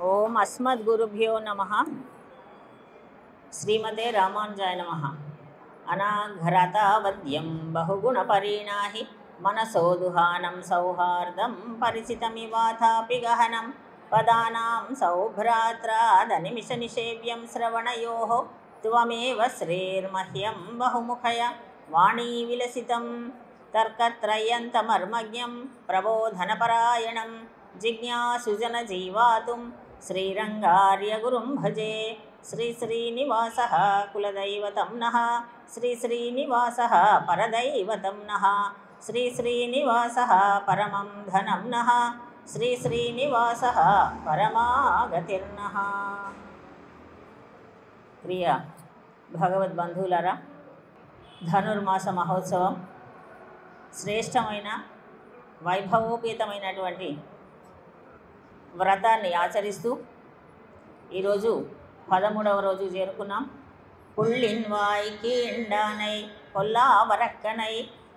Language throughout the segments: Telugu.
ఓం అస్మద్గురుభ్యో నమః. శ్రీమతే రామానుజాయ నమః. అనాఘ్రతావద్యం బహుగుణపరీణాహి మనసోదుహానం సౌహార్దం పరిచితమివాథాపి గహనం పదానాం సౌభ్రాత్రాదనిమిషనిషేవ్యం శ్రవణయోః త్వమేవ శ్రీర్మహ్యం బహుముఖయ వాణీ విలసితం తర్కత్రయంతమర్మజ్ఞం ప్రబోధనపరాయణం జిజ్ఞాసుజన జీవాతుం శ్రీరంగార్యగురుం భజే. శ్రీ శ్రీనివాసః కులదైవతం నః శ్రీ శ్రీనివాసః పరదైవతం నః శ్రీ శ్రీనివాసః పరమం ధనం నః శ్రీ శ్రీనివాసః పరమాగతిర్నః. ప్రియ భగవద్బంధువులారా, ధనుర్మాస మహోత్సవం శ్రేష్టమైన వైభవోపేతమైనటువంటి వ్రతాన్ని ఆచరిస్తూ ఈరోజు 13వ రోజు చేరుకున్నాం. పుళ్ళిన్ వాయ్ కీండానై కొల్లావరక్కనై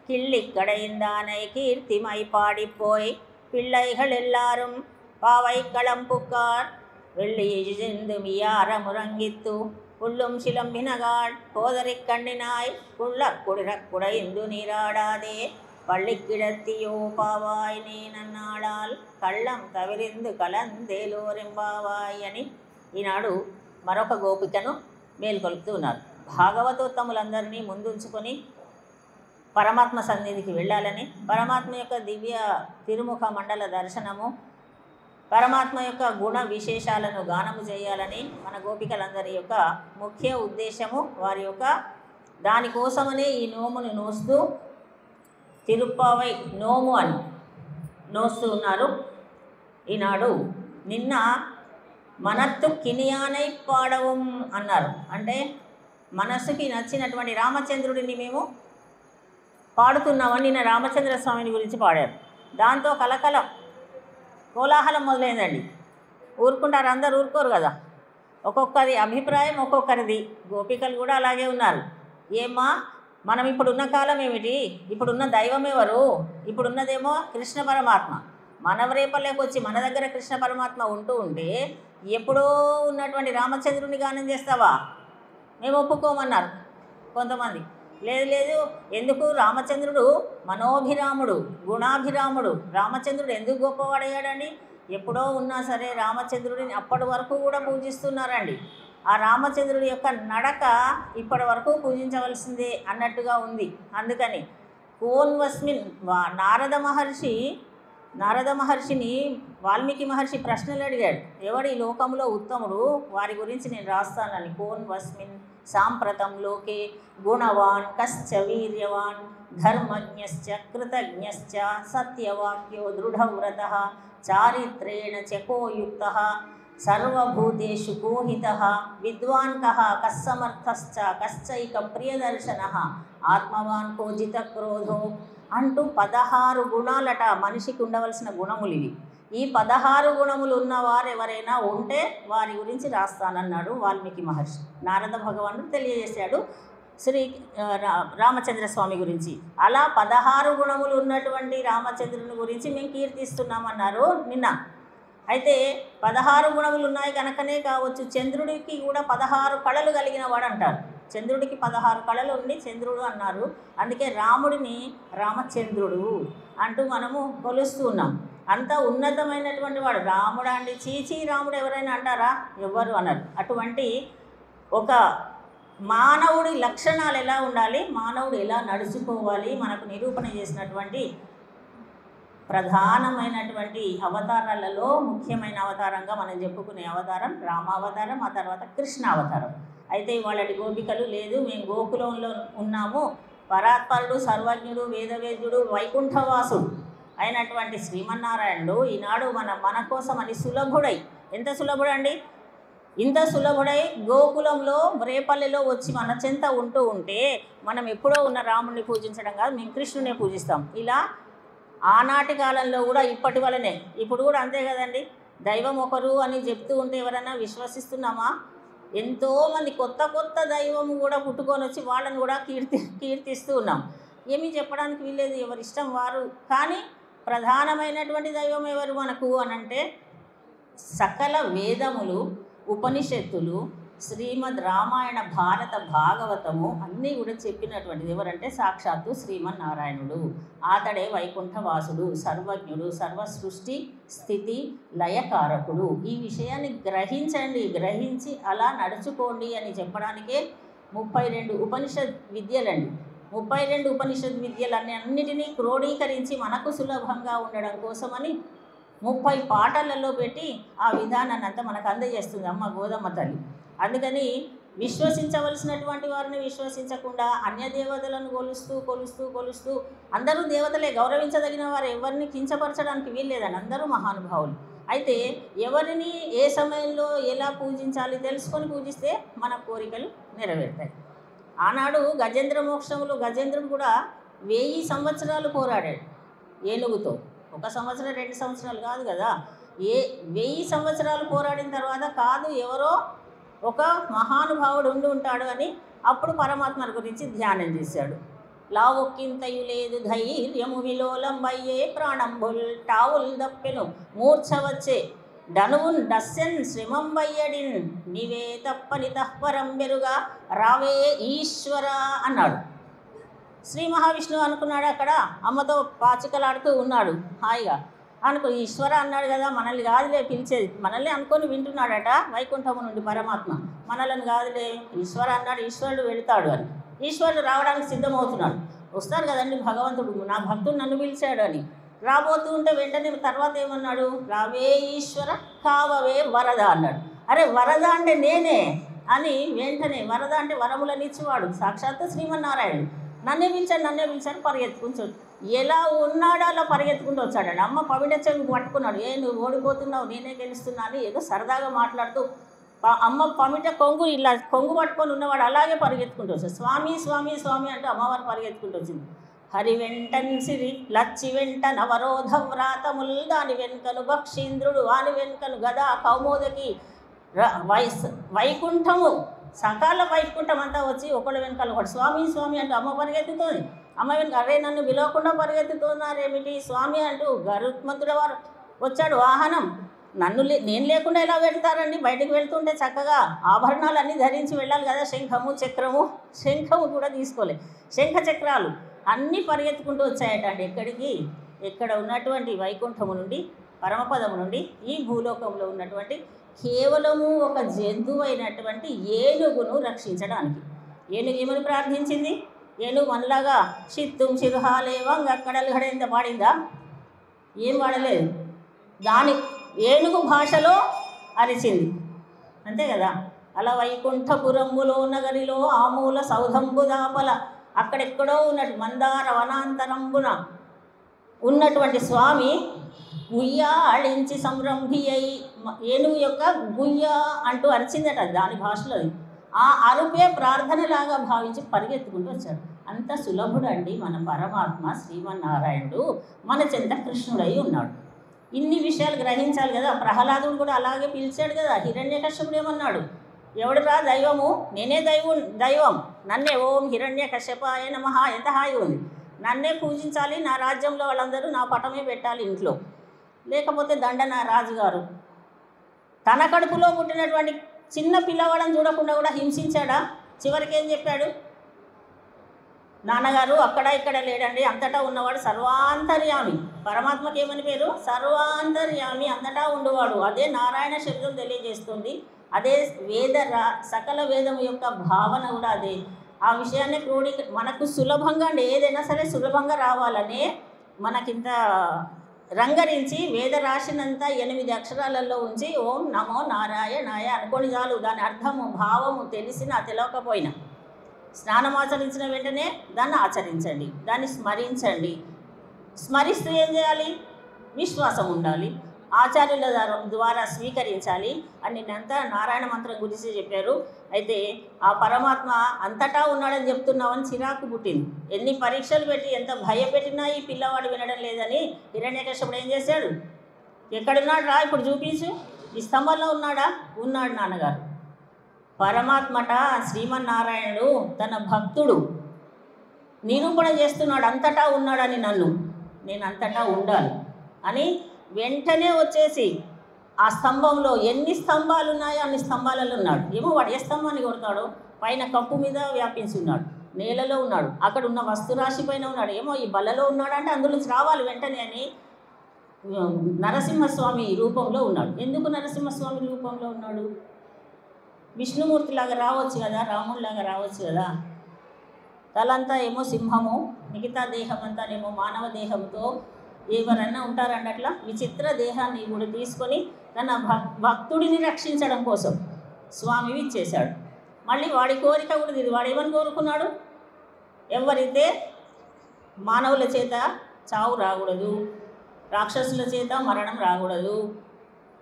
கிள்ளிக்கடைந்தானை கீர்த்திமை பாடிப்போய் பிள்ளைகள் எல்லாரும் பாவை களம்புக்கார் வெள்ளி இழிந்து மியார முரங்கித்து புள்ளும் சிலம்பினகாள் போதரை கண்ணினாய் குள்ள குடிரக்குடைந்து நீராடாதே பள்ளி கிடத்தியோ பாவாய் நீ నన్నాళాల్ కళ్ళం తవిరిందు కలందేలోరింబావాయ్ అని ఈనాడు మరొక గోపికను మేల్కొల్పుతూ ఉన్నారు. భాగవతోత్తములందరినీ ముందుంచుకొని పరమాత్మ సన్నిధికి వెళ్ళాలని, పరమాత్మ యొక్క దివ్య తిరుముఖ మండల దర్శనము, పరమాత్మ యొక్క గుణ విశేషాలను గానము చేయాలని మన గోపికలందరి యొక్క ముఖ్య ఉద్దేశము. వారి యొక్క దానికోసమనే ఈ నోమును నోస్తూ తిరుప్పావై నోము అని నోస్తూ ఉన్నారు. ఈనాడు నిన్న మనత్తు కినియానై పాడవం అన్నారు. అంటే మనస్సుకి నచ్చినటువంటి రామచంద్రుడిని మేము పాడుతున్నామని నిన్న రామచంద్ర స్వామిని గురించి పాడారు. దాంతో కలకలం కోలాహలం మొదలైందండి. ఊరుకుంటారు, అందరు ఊరుకోరు కదా. ఒక్కొక్కరి అభిప్రాయం ఒక్కొక్కరిది. గోపికలు కూడా అలాగే ఉన్నారు. ఏమ్మా, మనం ఇప్పుడున్న కాలం ఏమిటి, ఇప్పుడున్న దైవం ఎవరు, ఇప్పుడున్నదేమో కృష్ణ పరమాత్మ. మన రేపల్లోకి వచ్చి మన దగ్గర కృష్ణ పరమాత్మ ఉంటూ ఉంటే ఎప్పుడో ఉన్నటువంటి రామచంద్రుని గానం చేస్తావా, మేము ఒప్పుకోమన్నారు కొంతమంది. లేదు లేదు, ఎందుకు, రామచంద్రుడు మనోభిరాముడు, గుణాభిరాముడు, రామచంద్రుడు ఎందుకు గొప్పవాడయ్యాడండి. ఎప్పుడో ఉన్నా సరే రామచంద్రుడిని అప్పటి వరకు కూడా పూజిస్తున్నారండి. ఆ రామచంద్రుడి యొక్క నడక ఇప్పటి వరకు పూజించవలసిందే అన్నట్టుగా ఉంది. అందుకని కోన్వస్మిన్ నారద మహర్షిని వాల్మీకి మహర్షి ప్రశ్నలు అడిగాడు. ఎవడు ఈ లోకంలో ఉత్తముడు, వారి గురించి నేను రాస్తానని. కోన్వస్మిన్ సాంప్రతం లోకే గుణవాన్ కశ్చ వీర్యవాన్ ధర్మజ్ఞశ్చ కృతజ్ఞశ్చ సత్యవాక్యో దృఢవ్రతః చారిత్రేణ చకోయుక్తః సర్వభూతేషు కోహితః విద్వాన్ కః కస్సమర్థశ్చ కశ్చైక ప్రియదర్శనః ఆత్మవాన్ కోజిత క్రోధో అంటూ 16 గుణాలట మనిషికి ఉండవలసిన గుణములు ఇవి. ఈ 16 గుణములు ఉన్నవారు ఎవరైనా ఉంటే వారి గురించి రాస్తానన్నాడు వాల్మీకి మహర్షి. నారద భగవానుడు తెలియజేశాడు శ్రీ రామచంద్ర స్వామి గురించి. అలా 16 గుణములు ఉన్నటువంటి రామచంద్రుని గురించి మేము కీర్తిస్తున్నామన్నారు నిన్న. అయితే 16 గుణములు ఉన్నాయి కనుకనే కావచ్చు చంద్రుడికి కూడా 16 కళలు కలిగిన వాడు అంటారు. చంద్రుడికి 16 కళలు ఉండి చంద్రుడు అన్నారు. అందుకే రాముడిని రామచంద్రుడు అంటూ మనము కొలుస్తూ ఉన్నాం. అంత ఉన్నతమైనటువంటి వాడు రాముడు అండి. చీచీ రాముడు ఎవరైనా అంటారా? ఎవ్వరు అన్నారు. అటువంటి ఒక మానవుడి లక్షణాలు ఎలా ఉండాలి, మానవుడు ఎలా నడుచుకోవాలి మనకు నిరూపణ చేసినటువంటి ప్రధానమైనటువంటి అవతారాలలో ముఖ్యమైన అవతారంగా మనం చెప్పుకునే అవతారం రామావతారం, ఆ తర్వాత కృష్ణ అవతారం. అయితే వాళ్ళటి గోపికలు లేదు, మేము గోకులంలో ఉన్నాము, పరాత్పరుడు సర్వజ్ఞుడు వేదవేద్యుడు వైకుంఠవాసుడు అయినటువంటి శ్రీమన్నారాయణుడు ఈనాడు మన కోసమని సులభుడై, ఎంత సులభుడండి, ఇంత సులభుడై గోకులంలో రేపల్లెలో వచ్చి మన చెంత ఉంటూ ఉంటే మనం ఎప్పుడో ఉన్న రాముడిని పూజించడం కాదు, మేము కృష్ణునే పూజిస్తాం. ఇలా ఆనాటి కాలంలో కూడా ఇప్పటి వల్లనే ఇప్పుడు కూడా అంతే కదండి. దైవం ఒకరు అని చెప్తూ ఉంటే ఎవరైనా విశ్వసిస్తున్నామా? ఎంతోమంది కొత్త దైవం కూడా పుట్టుకొని వచ్చి వాళ్ళని కూడా కీర్తిస్తూ ఉన్నాం. ఏమీ చెప్పడానికి వీల్లేదు, ఎవరిష్టం వారు. కానీ ప్రధానమైనటువంటి దైవం ఎవరు మనకు అనంటే సకల వేదములు, ఉపనిషత్తులు, శ్రీమద్ రామాయణ, భారత, భాగవతము అన్నీ కూడా చెప్పినటువంటిది ఎవరంటే సాక్షాత్తు శ్రీమన్నారాయణుడు. అతడే వైకుంఠవాసుడు, సర్వజ్ఞుడు, సర్వ సృష్టి స్థితి లయకారకుడు. ఈ విషయాన్ని గ్రహించండి, గ్రహించి అలా నడుచుకోండి అని చెప్పడానికే 32 ఉపనిషత్ విద్యలండి. 32 ఉపనిషత్ విద్యలన్నిటినీ క్రోడీకరించి మనకు సులభంగా ఉండడం కోసమని 30 పాటలలో పెట్టి ఆ విధానాన్ని అంతా మనకు అందజేస్తుంది అమ్మ గోదమ్మ తల్లి. అందుకని విశ్వసించవలసినటువంటి వారిని విశ్వసించకుండా అన్య దేవతలను కొలుస్తూ అందరూ దేవతలే, గౌరవించదగిన వారు, ఎవరిని కించపరచడానికి వీల్లేదని, అందరూ మహానుభావులు. అయితే ఎవరిని ఏ సమయంలో ఎలా పూజించాలి తెలుసుకొని పూజిస్తే మన కోరికలు నెరవేరుతాయి. ఆనాడు గజేంద్ర మోక్షములు, గజేంద్రుడు కూడా 1000 సంవత్సరాలు పోరాడాడు ఏనుగుతో. 1 సంవత్సరం 2 సంవత్సరాలు కాదు కదా, 1000 సంవత్సరాలు పోరాడిన తర్వాత కాదు ఎవరో ఒక మహానుభావుడు ఉంటాడు అని అప్పుడు పరమాత్మ గురించి ధ్యానం చేశాడు. లావొక్కింతయు లేదు ధైర్యము విలోలంబయ్యే ప్రాణంబుల్ టావుల్ దప్పెను మూర్ఛ వచ్చే డనువున్ డస్సెన్ శ్రమంబయ్యడిన్ నీవే తప్పని తహ్వరం బెరుగా రావే ఈశ్వర అన్నాడు. శ్రీ మహావిష్ణువు అనుకున్నాడు, అక్కడ అమ్మతో పాచికలాడుతూ ఉన్నాడు హాయిగా. ఈశ్వర అన్నాడు కదా, మనల్ని కాదులే పిలిచేది, మనల్ని అనుకొని వింటున్నాడట వైకుంఠము నుండి పరమాత్మ. మనల్ని కాదులే ఈశ్వర అన్నాడు, ఈశ్వరుడు వెళుతాడు అని. ఈశ్వరుడు రావడానికి సిద్ధమవుతున్నాడు. వస్తారు కదండి భగవంతుడు, నా భక్తుడు నన్ను పిలిచాడు అని. రాబోతూ ఉంటే వెంటనే తర్వాత ఏమన్నాడు, రావే ఈశ్వర కావవే వరద అన్నాడు. అరే వరద అంటే నేనే అని వెంటనే, వరద అంటే వరములను ఇచ్చేవాడు సాక్షాత్తు శ్రీమన్నారాయణుడు. నన్నే పిలిచాడు పరిగెత్తుకుంటాడు. ఎలా ఉన్నాడో అలా పరిగెత్తుకుంటూ వచ్చాడు. అమ్మ పవిట చెంగు పట్టుకున్నాడు. నువ్వు ఓడిపోతున్నావు, నేనే గెలుస్తున్నా అని ఏదో సరదాగా మాట్లాడుతూ అమ్మ పమిట కొంగు ఇలా కొంగు పట్టుకొని ఉన్నవాడు అలాగే పరిగెత్తుకుంటూ వచ్చాడు. స్వామి స్వామి స్వామి అంటూ అమ్మవారు పరిగెత్తుకుంటూ వచ్చింది. హరి వెంటన్ సిరి లచ్చి వెంట నవరోధ వ్రాతముల్ దాని వెనుకను భక్షీంద్రుడు వాని వెనుకను గదా కౌమోదకి వైకుంఠము సకాల వైకుంఠం అంతా వచ్చి ఒకళ్ళ వెనకాల ఒకటి స్వామి స్వామి అంటూ అమ్మ పరిగెత్తుతోంది. అమ్మ వెనుక అరే నన్ను విలవకుండా పరిగెత్తుతున్నారేమిటి స్వామి అంటూ గరుత్మంతుడు వారు వచ్చాడు వాహనం. నేను లేకుండా ఎలా వెళ్తారండి, బయటకు వెళ్తుంటే చక్కగా ఆభరణాలన్నీ ధరించి వెళ్ళాలి కదా, శంఖము కూడా తీసుకోలే, శంఖ చక్రాలు అన్నీ పరిగెత్తుకుంటూ వచ్చాయటండి. ఎక్కడ ఉన్నటువంటి వైకుంఠము నుండి, పరమపదము నుండి ఈ భూలోకంలో ఉన్నటువంటి కేవలము ఒక జంతువు అయినటువంటి ఏనుగును రక్షించడానికి. ఏనుగు ఏమని ప్రార్థించింది? ఏనుగు మనలాగా చిత్తుం చిరుహాలేవం అక్కడలు గడేంత పాడిందా? ఏం పాడలేదు. దాని ఏనుగు భాషలో అరిచింది, అంతే కదా. అలా వైకుంఠపురములో నగరిలో ఆమూల సౌధంబు దాపల అక్కడెక్కడో ఉన్నట్టు మందార వనాంతరంబున ఉన్నటువంటి స్వామి గుయ్య ఆళించి సంరంభి అయి ఏనుగు యొక్క గుయ్య అంటూ అరిచిందట దాని భాషలో. ఆ అరుపే ప్రార్థనలాగా భావించి పరిగెత్తుకుంటూ వచ్చాడు. అంత సులభుడండి మన పరమాత్మ శ్రీమన్నారాయణుడు, మన చెంత కృష్ణుడై ఉన్నాడు. ఇన్ని విషయాలు గ్రహించాలి కదా. ప్రహ్లాదుడు కూడా అలాగే పిలిచాడు కదా. హిరణ్యకశ్యపుడు ఏమన్నాడు, ఎవడురా దైవము? నేనే దైవం, నన్నే ఓం హిరణ్యకశ్యపాయ నమః. ఎంత హాయి ఉంది, నన్నే పూజించాలి, నా రాజ్యంలో వాళ్ళందరూ నా పటమే పెట్టాలి ఇంట్లో, లేకపోతే దండన రాజుగారు. తన కడుపులో పుట్టినటువంటి చిన్న పిల్లవాళ్ళని చూడకుండా కూడా హింసించాడా? చివరికి ఏం చెప్పాడు? నాన్నగారు అక్కడ ఇక్కడ లేడండి, అంతటా ఉన్నవాడు సర్వాంతర్యామి. పరమాత్మకి ఏమని పేరు? సర్వాంతర్యామి, అంతటా ఉండేవాడు. అదే నారాయణ శబ్దం తెలియజేస్తుంది. అదే సకల వేదం యొక్క భావన కూడా అదే. ఆ విషయాన్ని మనకు సులభంగా ఏదైనా సరే సులభంగా రావాలనే మనకింత రంగరించి వేద రాశినంతా 8 అక్షరాలలో ఉంచి ఓం నమో నారాయణాయ అనుకోని చాలు. దాని అర్థము భావము తెలిసినా తెలియకపోయినా స్నానమాచరించిన వెంటనే దాన్ని ఆచరించండి, దాన్ని స్మరించండి. స్మరిస్తూ ఏం చేయాలి? విశ్వాసం ఉండాలి, ఆచార్యుల ద్వారా స్వీకరించాలి అని నిన్నంతా నారాయణ మంత్రం గురించి చెప్పారు. అయితే ఆ పరమాత్మ అంతటా ఉన్నాడని చెప్తున్నామని చిరాకు పుట్టింది. ఎన్ని పరీక్షలు పెట్టి ఎంత భయపెట్టినా ఈ పిల్లవాడు వినడం లేదని హిరణ్యకశ్యపుడు ఏం చేశాడు? ఎక్కడున్నాడు రా, ఇప్పుడు చూపించు. ఈ స్తంభంలో ఉన్నాడా? ఉన్నాడు నాన్నగారు. పరమాత్మట శ్రీమన్నారాయణుడు తన భక్తుడు నిరూపణ చేస్తున్నాడు, అంతటా ఉన్నాడని. నేను అంతటా ఉండాలి అని వెంటనే వచ్చేసి ఆ స్తంభంలో ఎన్ని స్తంభాలు ఉన్నాయో అన్ని స్తంభాలలో ఉన్నాడు. ఏమో వాడు ఏ స్తంభాన్ని కొడతాడో పైన కప్పు మీద వ్యాపించి ఉన్నాడు, నేలలో ఉన్నాడు, అక్కడ ఉన్న వస్తురాశి పైన ఉన్నాడు, ఏమో ఈ బల్లలో ఉన్నాడు అంటే అందులో రావాలి వెంటనే అని నరసింహస్వామి రూపంలో ఉన్నాడు. ఎందుకు నరసింహస్వామి రూపంలో ఉన్నాడు? విష్ణుమూర్తిలాగా రావచ్చు కదా, రాముడిలాగా రావచ్చు కదా. తలంతా ఏమో సింహము, మిగతా దేహం అంతానేమో మానవ దేహంతో ఎవరన్నా ఉంటారండి. అట్లా విచిత్ర దేహాన్ని కూడా తీసుకొని తన భక్తుడిని రక్షించడం కోసం స్వామి ఇచ్చేశాడు. మళ్ళీ వాడి కోరిక కూడా ఇది. వాడు ఏమని కోరుకున్నాడు? ఎవరైతే మానవుల చేత చావు రాకూడదు, రాక్షసుల చేత మరణం రాకూడదు,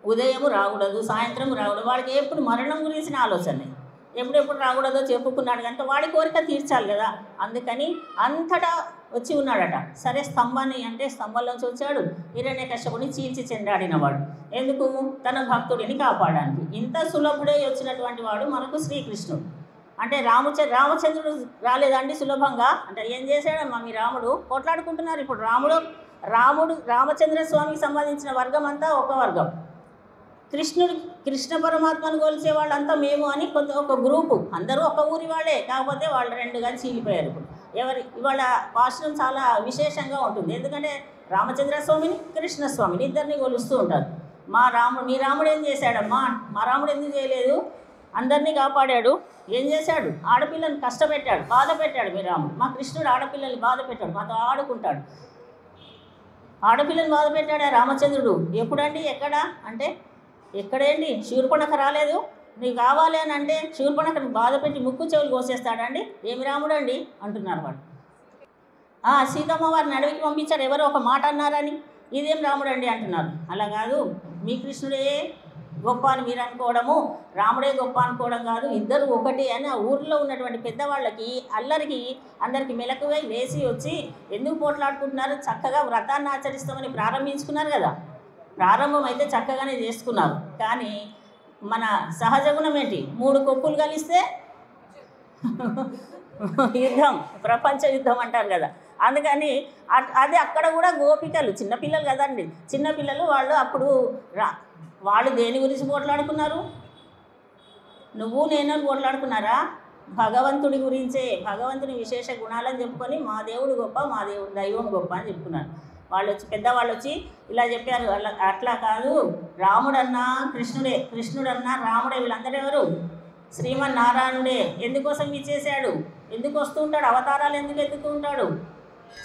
ఉదయం రాకూడదు, సాయంత్రం రాకూడదు, వాడికి ఎప్పుడు మరణం గురించిన ఆలోచన ఎప్పుడెప్పుడు రాకూడదో చెప్పుకున్నాడు కనుక వాడి కోరిక తీర్చాలి కదా. అందుకని అంతటా వచ్చి ఉన్నాడట. సరే స్తంభాన్ని అంటే స్తంభంలోంచి వచ్చాడు, హిరణ్యకశ్యపుని చీల్చి చెండాడినవాడు. ఎందుకు? తన భక్తుడిని కాపాడడానికి. ఇంత సులభుడే వచ్చినటువంటి వాడు మనకు శ్రీకృష్ణుడు. అంటే రామచంద్రుడు రాలేదండి సులభంగా. అంటే ఏం చేశాడమ్మా మీ రాముడు? కొట్లాడుకుంటున్నారు ఇప్పుడు. రామచంద్ర స్వామికి సంబంధించిన వర్గం అంతా ఒక వర్గం, కృష్ణ పరమాత్మను కొలిసే వాళ్ళంతా మేము అని ఒక గ్రూపు, అందరూ ఒక ఊరి వాళ్ళే, కాకపోతే వాళ్ళు రెండుగా చీలిపోయారు. ఇవాళ భాషణం చాలా విశేషంగా ఉంటుంది. ఎందుకంటే రామచంద్ర స్వామిని కృష్ణస్వామిని ఇద్దరిని కొలుస్తూ ఉంటారు. మీ రాముడు ఏం చేశాడమ్మా? మా రాముడు ఎందుకు చేయలేదు? అందరినీ కాపాడాడు. ఏం చేశాడు? ఆడపిల్లని కష్టపెట్టాడు, బాధ పెట్టాడు మీ రాముడు. మా కృష్ణుడు ఆడపిల్లల్ని బాధ పెట్టాడు, మాతో ఆడుకుంటాడు. ఆడపిల్లని బాధ పెట్టాడా రామచంద్రుడు? ఎప్పుడండి? ఎక్కడ అంటే ఎక్కడేంటి? శూర్పణఖ రాలేదు నీకు కావాలి అని అంటే శూర్పణఖను బాధ పెట్టి ముక్కు చెవులు కోసేస్తాడండి. ఏమి రాముడు అండి అంటున్నారు వాడు. సీతమ్మ వారిని అడవికి పంపించారు, ఎవరో ఒక మాట అన్నారని ఇదేం రాముడు అండి అంటున్నారు. అలా కాదు, మీ కృష్ణుడే గొప్ప అని మీరు అనుకోవడము, రాముడే గొప్ప అనుకోవడం కాదు, ఇద్దరు ఒకటి అని ఆ ఊరిలో ఉన్నటువంటి పెద్దవాళ్ళకి అల్లరికి అందరికీ మెలకువై వేసి వచ్చి ఎందుకు పోట్లాడుకుంటున్నారు? చక్కగా వ్రతాన్ని ఆచరిస్తామని ప్రారంభించుకున్నారు కదా. ప్రారంభం అయితే చక్కగానే చేసుకున్నారు. కానీ మన సహజ గుణం ఏంటి? 3 కొప్పులు కలిస్తే యుద్ధం, ప్రపంచ యుద్ధం అంటారు కదా. అందుకని అది అక్కడ కూడా గోపికలు చిన్నపిల్లలు కదండి, చిన్నపిల్లలు వాళ్ళు అప్పుడు వాళ్ళు దేని గురించి పోట్లాడుకున్నారు? నువ్వు నేను పోట్లాడుకున్నారా? భగవంతుడి గురించే, భగవంతుని విశేష గుణాలని చెప్పుకొని మా దేవుడు గొప్ప, మా దేవుడు దైవం గొప్ప అని చెప్పుకున్నారు. పెద్దవాళ్ళు వచ్చి ఇలా చెప్పారు. అట్లా కాదు, రాముడన్నా కృష్ణుడే, కృష్ణుడన్నా రాముడే, వీళ్ళందరూ ఎవరు? శ్రీమన్నారాయణుడే. ఎందుకోసం ఇచ్చేసాడు? ఎందుకు వస్తూ ఉంటాడు? అవతారాలు ఎందుకు ఎత్తుతూ ఉంటాడు?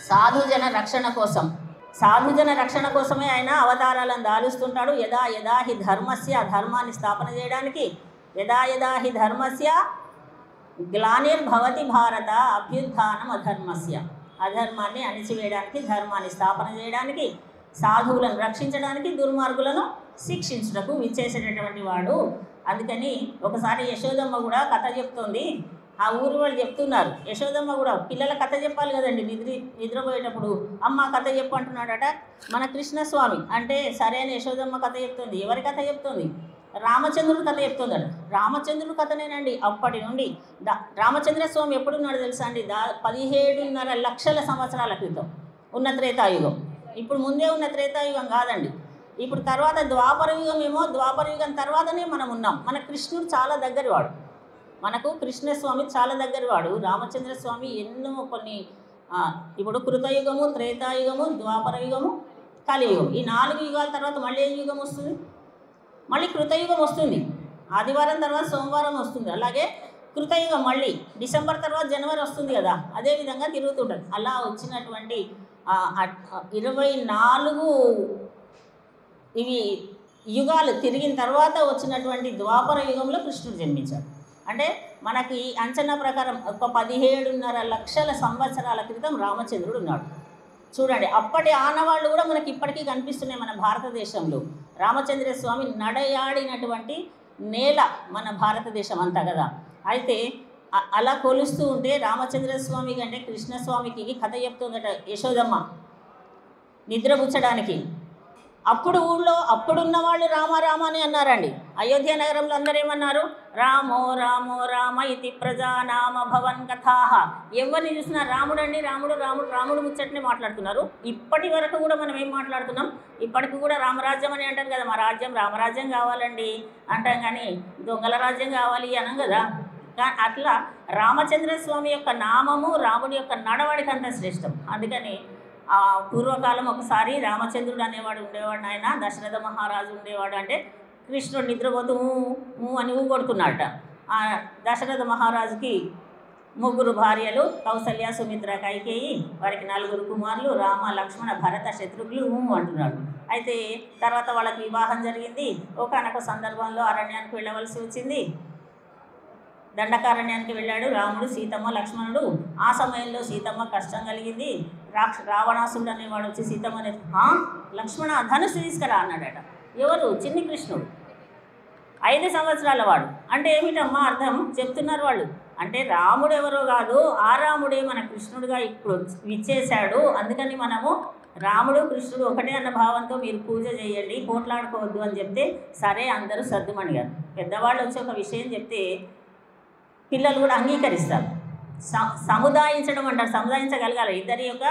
సాధుజన రక్షణ కోసం. సాధుజన రక్షణ కోసమే ఆయన అవతారాలను దాలుస్తుంటాడు. యదా యదా హి ధర్మస్య, ధర్మాన్ని స్థాపన చేయడానికి, యదా యదా హి ధర్మస్య గ్లానిర్భవతి భారత అభ్యుత్థానం అధర్మస్య, అధర్మాన్ని అణిచివేయడానికి, ధర్మాన్ని స్థాపన చేయడానికి, సాధువులను రక్షించడానికి, దుర్మార్గులను శిక్షించుటకు విచ్చేసేటటువంటి వాడు. అందుకని ఒకసారి యశోదమ్మ కూడా కథ చెప్తోంది. ఆ ఊరి వాళ్ళు చెప్తున్నారు, యశోదమ్మ కూడా పిల్లల కథ చెప్పాలి కదండి. నిద్రపోయేటప్పుడు అమ్మ కథ చెప్పు అంటున్నాడట మన కృష్ణస్వామి. అంటే సరే అని యశోదమ్మ కథ చెప్తుంది. ఎవరి కథ చెప్తుంది? రామచంద్రుడు కథ చెప్తుందట. రామచంద్రుడు కథనేనండి. అప్పటి నుండి రామచంద్రస్వామి ఎప్పుడున్నాడు తెలుసా అండి? 17.5 లక్షల సంవత్సరాల క్రితం ఉన్న త్రేతాయుగం. ఇప్పుడు ముందే ఉన్న త్రేతాయుగం కాదండి. ఇప్పుడు తర్వాత ద్వాపర యుగం ఏమో, ద్వాపర యుగం తర్వాతనే మనం ఉన్నాం. మన కృష్ణుడు చాలా దగ్గరవాడు, మనకు కృష్ణస్వామి చాలా దగ్గరవాడు. రామచంద్రస్వామి ఎన్నో కొన్ని ఇప్పుడు కృతయుగము, త్రేతాయుగము, ద్వాపర యుగము, కలియుగం, ఈ 4 యుగాల తర్వాత మళ్ళీ ఏ యుగం వస్తుంది? మళ్ళీ కృతయుగం వస్తుంది. ఆదివారం తర్వాత సోమవారం వస్తుంది. అలాగే కృతయుగం మళ్ళీ డిసెంబర్ తర్వాత జనవరి వస్తుంది కదా, అదేవిధంగా తిరుగుతుంటుంది. అలా వచ్చినటువంటి 24 ఇవి యుగాలు తిరిగిన తర్వాత వచ్చినటువంటి ద్వాపర యుగంలో కృష్ణుడు జన్మించాడు. అంటే మనకి అంచనా ప్రకారం ఒక 17.5 లక్షల సంవత్సరాల క్రితం రామచంద్రుడు ఉన్నాడు. చూడండి, అప్పటి ఆనవాళ్ళు కూడా మనకి ఇప్పటికీ కనిపిస్తున్నాయి మన భారతదేశంలో. రామచంద్ర స్వామి నడయాడినటువంటి నేల మన భారతదేశం అంతా కదా. అయితే అలా కొలుస్తూ ఉంటే రామచంద్ర స్వామి కంటే కృష్ణస్వామికి కథ చెప్తుందట యశోదమ్మ నిద్రపుచ్చడానికి. అప్పుడు ఊళ్ళో అప్పుడున్న వాళ్ళు రామ రామ అని అన్నారండి. అయోధ్య నగరంలో అందరూ ఏమన్నారు? రామో రామో రామ ఇతి ప్రజానామ భవన్ కథాహ. ఎవరిని చూసినా రాముడండి, రాముడు రాముడు రాముడు ముచ్చటనే మాట్లాడుతున్నారు. ఇప్పటి వరకు కూడా మనం ఏం మాట్లాడుతున్నాం? ఇప్పటికి కూడా రామరాజ్యం అని అంటారు కదా, మా రాజ్యం రామరాజ్యం కావాలండి అంటాం, కానీ దొంగల రాజ్యం కావాలి అనం కదా. అట్లా రామచంద్రస్వామి యొక్క నామము రాముడి యొక్క నడవడికి అంత శ్రేష్టం. అందుకని ఆ పూర్వకాలం ఒకసారి రామచంద్రుడు అనేవాడు ఉండేవాడు, ఆయన దశరథ మహారాజు ఉండేవాడు. అంటే కృష్ణుడు నిద్రపోతూ అని కొడుతున్నాడట. ఆ దశరథ మహారాజుకి 3 భార్యలు, కౌసల్య, సుమిత్ర, కైకేయి, వారికి 4 కుమారులు, రామ, లక్ష్మణ, భరత, శత్రుఘ్నులు అంటున్నాడు. అయితే తర్వాత వాళ్ళకి వివాహం జరిగింది. ఒకానొక సందర్భంలో అరణ్యానికి వెళ్ళవలసి వచ్చింది. దండకారణ్యానికి వెళ్ళాడు రాముడు, సీతమ్మ, లక్ష్మణుడు. ఆ సమయంలో సీతమ్మ కష్టం కలిగింది. రావణాసురుడు అనేవాడు వచ్చి సీతమ్మని లక్ష్మణ ధనుసు తీసుకురా అన్నాడట. ఎవరు? చిన్ని కృష్ణుడు, 5 సంవత్సరాల వాడు. అంటే ఏమిటమ్మా అర్థం చెప్తున్నారు వాళ్ళు. అంటే రాముడు ఎవరో కాదు, ఆ రాముడే మన కృష్ణుడిగా ఇప్పుడు విచ్చేశాడు. అందుకని మనము రాముడు కృష్ణుడు ఒకటే అన్న భావంతో మీరు పూజ చేయండి, పోట్లాడుకోవద్దు అని చెప్తే సరే అందరూ సర్దుమణిగారు. పెద్దవాళ్ళు వచ్చి ఒక విషయం చెప్తే పిల్లలు కూడా అంగీకరిస్తారు. సముదాయించడం అంటారు, సముదాయించగలగాలి. ఇద్దరి యొక్క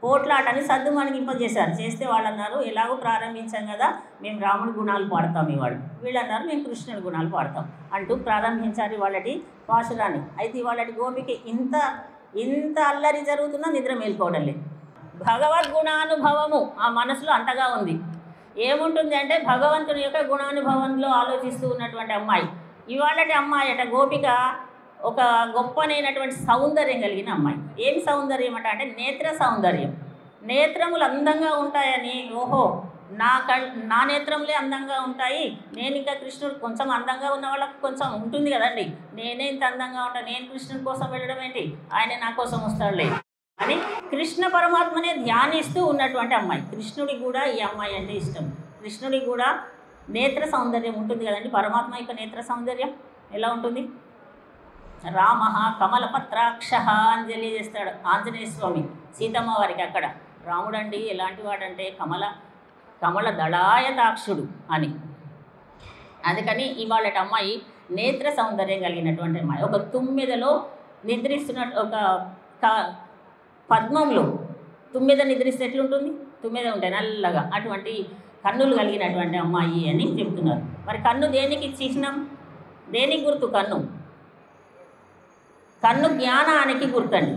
పోట్లాటని సర్దుమణిగింపజేశారు. చేస్తే వాళ్ళు అన్నారు, ఎలాగో ప్రారంభించాం కదా, మేము రాముడి గుణాలు పాడతాం ఇవాళ. వీళ్ళు అన్నారు, మేము కృష్ణుడి గుణాలు పాడతాం అంటూ ప్రారంభించారు వాళ్ళటి పాశురాన్ని. అయితే వాళ్ళటి గోపికి ఇంత అల్లరి జరుగుతున్నా నిద్ర మేల్కోవడం లేదు. భగవద్గుణానుభవము ఆ మనసులో అంతగా ఉంది. ఏముంటుంది అంటే భగవంతుని యొక్క గుణానుభవంలో ఆలోచిస్తూ ఉన్నటువంటి అమ్మాయి. ఇవాళటి అమ్మాయి అట గోపిక ఒక గొప్పనైనటువంటి సౌందర్యం కలిగిన అమ్మాయి. ఏం సౌందర్యం అంటే నేత్ర సౌందర్యం. నేత్రములు అందంగా ఉంటాయని, ఓహో నా నేత్రములే అందంగా ఉంటాయి, నేను ఇంకా కృష్ణుడు కొంచెం అందంగా ఉన్న వాళ్ళకు కొంచెం ఉంటుంది కదండి, నేనే ఇంత అందంగా ఉంటాను, నేను కృష్ణుడి కోసం వెళ్ళడం ఏంటి, ఆయన నా కోసం వస్తాడులే అని కృష్ణ పరమాత్మనే ధ్యానిస్తూ ఉన్నటువంటి అమ్మాయి. కృష్ణుడికి కూడా ఈ అమ్మాయి అంటే ఇష్టం. కృష్ణుడికి కూడా నేత్ర సౌందర్యం ఉంటుంది కదండి. పరమాత్మ యొక్క నేత్ర సౌందర్యం ఎలా ఉంటుంది? రామ కమలపత్రాక్ష అని తెలియజేస్తాడు ఆంజనేయ స్వామి సీతమ్మ వారికి. అక్కడ రాముడండి ఎలాంటి వాడంటే కమల దళాయతాక్షుడు అని. అందుకని ఇవాళటి అమ్మాయి నేత్ర సౌందర్యం కలిగినటువంటి అమ్మాయి. ఒక తుమ్మెదలో నిద్రిస్తున్నట్టు, ఒక పద్మంలో తుమ్మెద నిద్రిస్తే ఎట్లుంటుంది? తుమ్మెద ఉంటాయి నల్లగా, అటువంటి కన్నులు కలిగినటువంటి అమ్మాయి అని చెప్తున్నారు. మరి కన్ను దేనికి చిహ్నం? దేనికి గుర్తు? కన్ను జ్ఞానానికి గుర్తండి.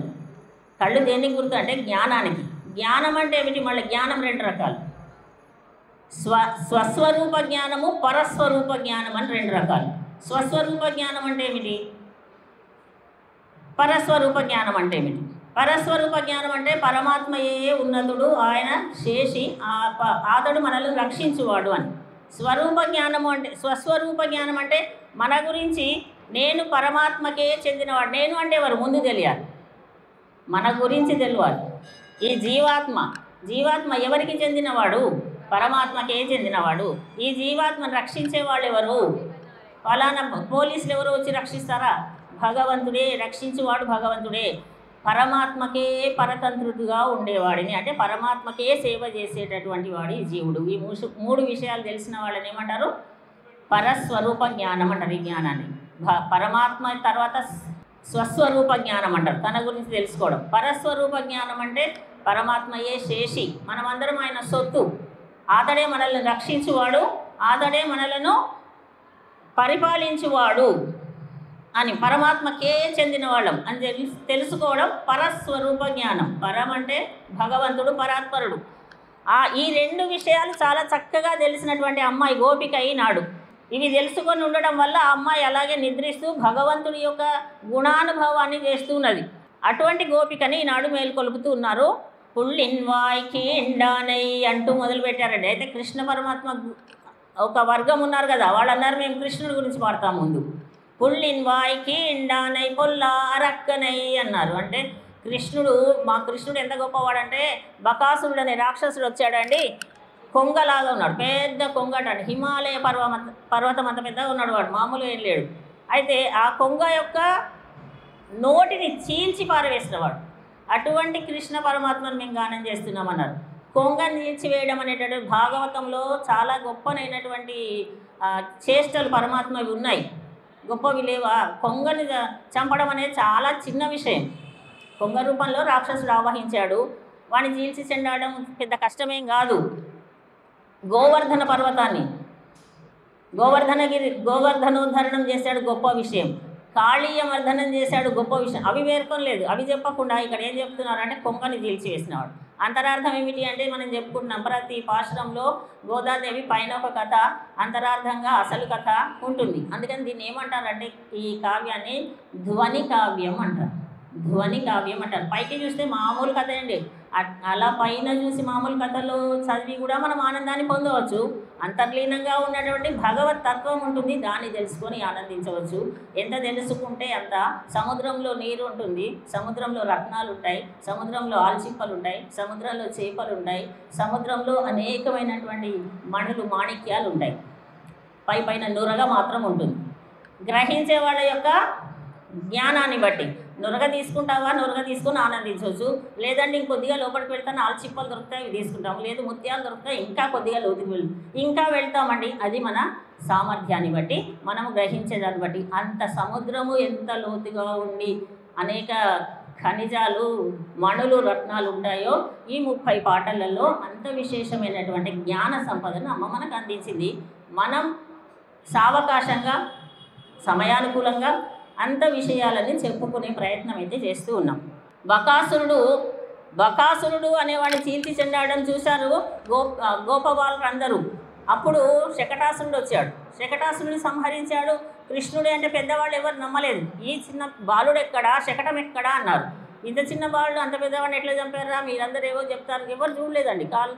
కళ్ళు దేనికి గుర్తు అంటే జ్ఞానానికి. జ్ఞానం అంటే ఏమిటి? మళ్ళీ జ్ఞానం 2 రకాలు. స్వస్వరూప జ్ఞానము, పరస్వరూప జ్ఞానం అని 2 రకాలు. స్వస్వరూప జ్ఞానం అంటే ఏమిటి? పరస్వరూప జ్ఞానం అంటే ఏమిటి? పరస్వరూప జ్ఞానం అంటే పరమాత్మయే ఉన్నతుడు, ఆయన శేషి, అతడు మనల్ని రక్షించువాడు అని. స్వరూప జ్ఞానము అంటే, స్వస్వరూప జ్ఞానం అంటే మన గురించి నేను పరమాత్మకే చెందినవాడు. నేను అంటే ఎవరు? ముందు తెలియాలి, మన గురించి తెలియాలి. ఈ జీవాత్మ ఎవరికి చెందినవాడు? పరమాత్మకే చెందినవాడు. ఈ జీవాత్మను రక్షించేవాళ్ళు ఎవరు? ఫలానా పోలీసులు ఎవరు వచ్చి రక్షిస్తారా? భగవంతుడే రక్షించేవాడు, భగవంతుడే. పరమాత్మకే పరతంత్రుడుగా ఉండేవాడిని, అంటే పరమాత్మకే సేవ చేసేటటువంటి వాడు ఈ జీవుడు. ఈ 3 విషయాలు తెలిసిన వాళ్ళని ఏమంటారు? పరస్వరూప జ్ఞానం అంటారు. ఈ జ్ఞానాన్ని పరమాత్మ తర్వాత స్వస్వరూప జ్ఞానం అంటారు, తన గురించి తెలుసుకోవడం. పరస్వరూప జ్ఞానం అంటే పరమాత్మయే శేషి, మనమందరం ఆయన సొత్తు, అతడే మనల్ని రక్షించువాడు, అతడే మనలను పరిపాలించువాడు అని, పరమాత్మకే చెందిన వాళ్ళం అని తెలుసుకోవడం పరస్వరూప జ్ఞానం. పరం అంటే భగవంతుడు, పరాత్పరుడు. ఈ 2 విషయాలు చాలా చక్కగా తెలిసినటువంటి అమ్మాయి గోపిక ఈనాడు. ఇవి తెలుసుకొని ఉండడం వల్ల ఆ అమ్మాయి అలాగే నిద్రిస్తూ భగవంతుడి యొక్క గుణానుభవాన్ని చేస్తున్నది. అటువంటి గోపికని ఈనాడు మేల్కొలుపుతూ ఉన్నారు. పుల్లిన్ వాయికి ఎండానై అంటూ మొదలుపెట్టారండి. అయితే కృష్ణ పరమాత్మ ఒక వర్గం ఉన్నారు కదా, వాళ్ళు అన్నారు మేము కృష్ణుడి గురించి పాడతాం ముందు. పుల్లిన్ వాయికి ఎండానై పొల్లా అరక్కనై అన్నారు. అంటే మా కృష్ణుడు ఎంత గొప్పవాడంటే, బకాసురుడు అనే రాక్షసుడు వచ్చాడండి, కొంగలాగా ఉన్నాడు, పెద్ద కొంగటండి, హిమాలయ పర్వతం అంత పెద్దగా ఉన్నాడు వాడు, మామూలుగా ఏం లేడు. అయితే ఆ కొంగ యొక్క నోటిని చీల్చి పారవేసినవాడు. అటువంటి కృష్ణ పరమాత్మను మేము గానం చేస్తున్నామన్నారు. కొంగని తీర్చివేయడం అనేటటువంటి భాగవతంలో చాలా గొప్పనైనటువంటి చేష్టలు పరమాత్మవి ఉన్నాయి, గొప్పవి లేవా? కొంగని చంపడం అనేది చాలా చిన్న విషయం. కొంగ రూపంలో రాక్షసుడు ఆవహించాడు, వాడిని చీల్చి చెండాడడం పెద్ద కష్టమేం కాదు. గోవర్ధన పర్వతాన్ని గోవర్ధనోద్ధరణం చేశాడు, గొప్ప విషయం. కాళీయమర్ధనం చేశాడు, గొప్ప విషయం. అవి పేర్కొనలేదు. అవి చెప్పకుండా ఇక్కడ ఏం చెప్తున్నారంటే కొంగని చీల్చివేసినవాడు. అంతరార్థం ఏమిటి అంటే మనం చెప్పుకుంటున్నాం, ప్రతి పాశ్రంలో గోదాదేవి పైన ఒక కథ, అంతరార్థంగా అసలు కథ ఉంటుంది. అందుకని దీన్ని ఏమంటారంటే ఈ కావ్యాన్ని ధ్వని కావ్యం అంటారు. ధ్వని కావ్యం అంటారు. పైకి చూస్తే మామూలు కథ అండి, అలా పైన చూసి మామూలు కథలు చదివి కూడా మనం ఆనందాన్ని పొందవచ్చు. అంతర్లీనంగా ఉన్నటువంటి భగవత్ తత్వం ఉంటుంది, దాన్ని తెలుసుకొని ఆనందించవచ్చు. ఎంత తెలుసుకుంటే అంత. సముద్రంలో నీరు ఉంటుంది, సముద్రంలో రత్నాలు ఉంటాయి, సముద్రంలో ఆల్చిప్పలు ఉంటాయి, సముద్రంలో చేపలు ఉంటాయి, సముద్రంలో అనేకమైనటువంటి మణులు మాణిక్యాలు ఉంటాయి. పైన నురగ మాత్రం ఉంటుంది. గ్రహించే వాళ్ళ యొక్క జ్ఞానాన్ని బట్టి నురగ తీసుకుంటావా, నురగ తీసుకుని ఆనందించవచ్చు. లేదంటే ఇంకొద్దిగా లోపలికి వెళ్తాను, ఆల్చిప్పలు దొరుకుతాయి, ఇవి తీసుకుంటాము. లేదు ముత్యాలు దొరుకుతాయి, ఇంకా కొద్దిగా లోతుకి ఇంకా వెళ్తామండి. అది మన సామర్థ్యాన్ని బట్టి, మనము గ్రహించేదాన్ని బట్టి. అంత సముద్రము ఎంత లోతుగా ఉండి అనేక ఖనిజాలు, మణులు, రత్నాలు ఉంటాయో ఈ 30 పాటలలో అంత విశేషమైనటువంటి జ్ఞాన సంపదను అమ్మ మనకు అందించింది. మనం సావకాశంగా, సమయానుకూలంగా అంత విషయాలని చెప్పుకునే ప్రయత్నం అయితే చేస్తూ ఉన్నాం. బకాసురుడు అనేవాడిని చీల్చి చెండాడడం చూశారు గోపబాలు అందరూ. అప్పుడు శకటాసురుడు వచ్చాడు, శకటాసురుడిని సంహరించాడు. కృష్ణుడే అంటే పెద్దవాళ్ళు ఎవరు నమ్మలేదు. ఈ చిన్న బాలుడు ఎక్కడా, శకటం ఎక్కడా అన్నారు. ఇంత చిన్న బాలుడు అంత పెద్దవాడిని ఎట్లా చంపారా, మీరందరూ ఏవో చెప్తారు, ఎవరు చూడలేదండి కాలు.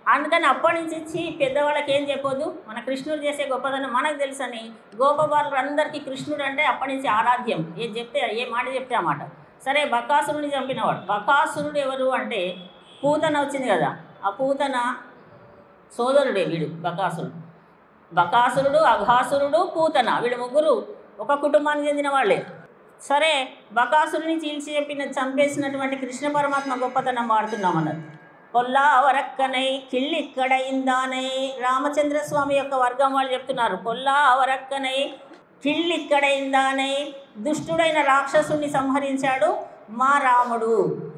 అందుకని అప్పటి నుంచి పెద్దవాళ్ళకి ఏం చెప్పొద్దు, మన కృష్ణుడు చేసే గొప్పదనం మనకు తెలుసని గోపబాలు అందరికీ కృష్ణుడు అంటే అప్పటి నుంచి ఆరాధ్యం. ఏం చెప్తే, ఏ మాట చెప్తే ఆ మాట. సరే, బకాసురుడిని చంపినవాడు. బకాసురుడు ఎవరు అంటే పూతన వచ్చింది కదా, ఆ పూతన సోదరుడే వీడు బకాసురుడు, అఘాసురుడు, పూతన, వీడు ముగ్గురు ఒక కుటుంబానికి చెందిన వాళ్ళే. సరే, బకాసురుని చంపేసినటువంటి కృష్ణ పరమాత్మ గొప్పతనం వాడుతున్నామన్నారు. పొల్లావరక్కనై కిళ్ళిక్కడైందానై, రామచంద్రస్వామి యొక్క వర్గం వాళ్ళు చెప్తున్నారు. పొల్లావరక్కనై కిళ్ళిక్కడైందానై, దుష్టుడైన రాక్షసుని సంహరించాడు మా రాముడు.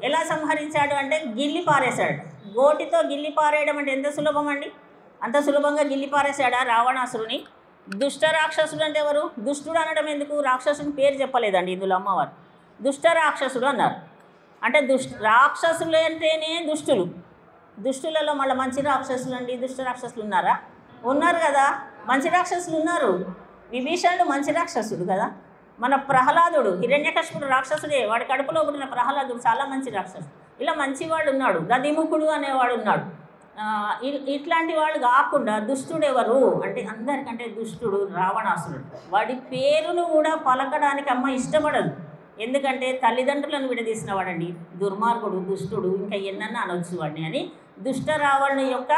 ఎలా సంహరించాడు అంటే గిల్లి పారేశాడు. గోటితో గిల్లి పారేయడం అంటే ఎంత సులభం అండి, అంత సులభంగా గిల్లి పారేశాడా రావణాసురుని. దుష్ట రాక్షసుడు అంటే ఎవరు? దుష్టుడు అనడం ఎందుకు, రాక్షసుని పేరు చెప్పలేదండి ఇందులో అమ్మవారు. దుష్ట రాక్షసుడు అన్నారు. అంటే రాక్షసులు అంటేనే దుష్టులు. దుష్టులలో మళ్ళీ మంచి రాక్షసులు అండి, దుష్ట రాక్షసులు ఉన్నారా? ఉన్నారు కదా, మంచి రాక్షసులు ఉన్నారు. విభీషణుడు మంచి రాక్షసుడు కదా. మన ప్రహ్లాదుడు, హిరణ్యకశిపుడు రాక్షసుడే, వాడి కడుపులో పుట్టిన ప్రహ్లాదుడు చాలా మంచి రాక్షసుడు. ఇలా మంచివాడు ఉన్నాడు, గదిముఖుడు అనేవాడు ఉన్నాడు. ఇట్లాంటి వాళ్ళు కాకుండా దుష్టుడు ఎవరు అంటే అందరికంటే దుష్టుడు రావణాసురుడు. వాడి పేరును కూడా పలకడానికి అమ్మ ఇష్టపడదు. ఎందుకంటే తల్లిదండ్రులను విడదీసిన వాడండి, దుర్మార్గుడు, దుష్టుడు, ఇంకా ఎన్నన్నా అనొచ్చు వాడిని అని. దుష్ట రావణుని యొక్క